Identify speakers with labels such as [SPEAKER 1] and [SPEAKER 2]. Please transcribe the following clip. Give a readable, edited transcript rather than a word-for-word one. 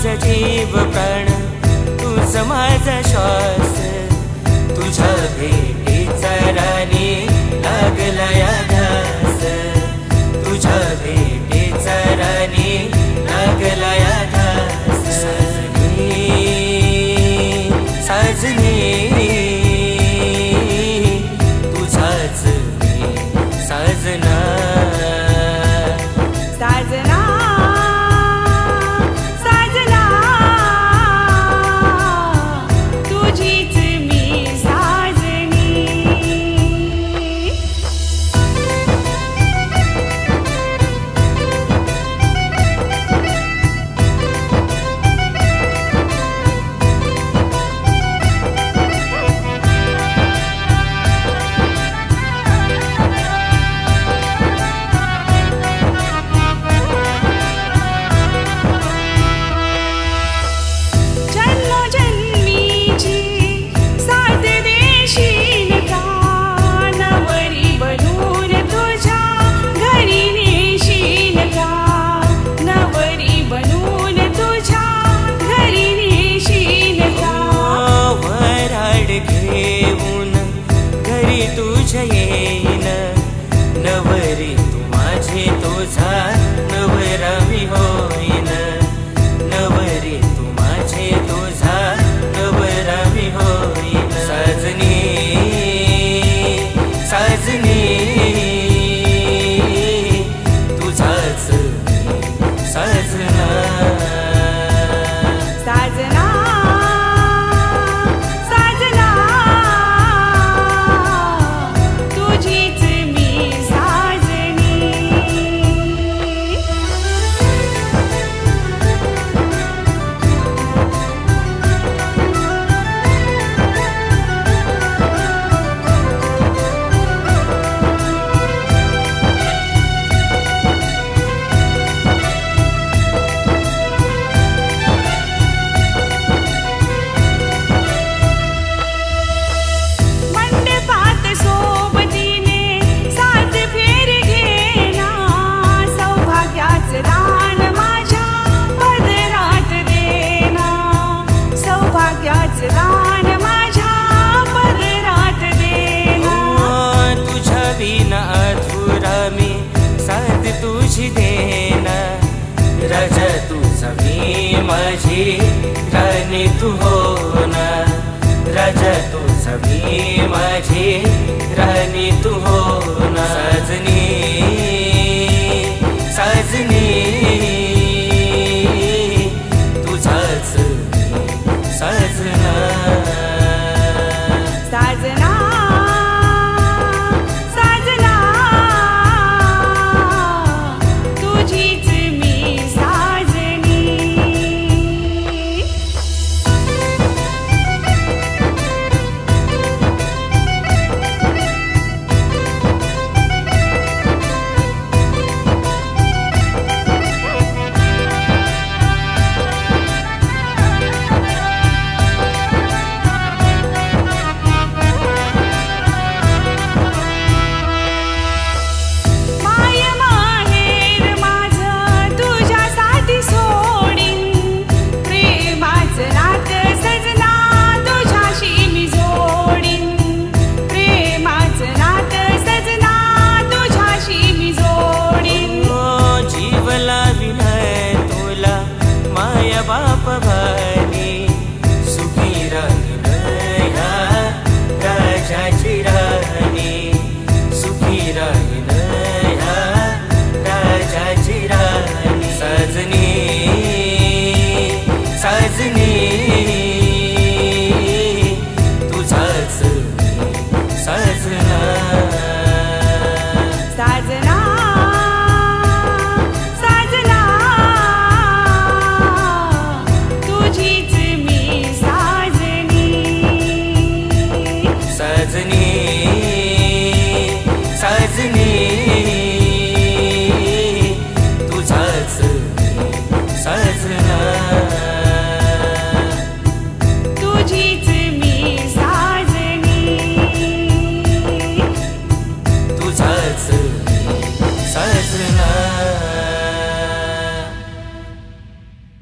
[SPEAKER 1] माझा जीव प्राण, तूच माझा श्वास, तुझ्या भेटीचा राणी लागला या ध्यास, तुझ्या भेटीचा राणी लागला या ध्यास। साजनी तुझाच मी साजना,
[SPEAKER 2] साजना साजना तुझीच मी साजनी।
[SPEAKER 1] तुझ्या येईन नवरी, तू माझी तुझा नवरा मी होईन, नवरी तू माझी तुझा नवरा मी होईन। साजनी साजनी तुझाच मी साजना,
[SPEAKER 2] साजना
[SPEAKER 1] तुझी देना राजा, तुझा मी माझी राणी तू हो ना, राजा तुझा मी माझी राणी तू हो ना। साजनी साजनी तुझाच मी साजना,
[SPEAKER 2] साजना
[SPEAKER 1] बाप भानी सुखी राहीन ह्या राजाची राणी, सुखी राहीन ह्या राजाची राणी। साजनी साजनी तुझाच मी साजना,
[SPEAKER 2] साजना
[SPEAKER 1] साजनी तुझाच मी साजना,
[SPEAKER 2] तुझीच मी साजनी,
[SPEAKER 1] तुझाच मी साजना।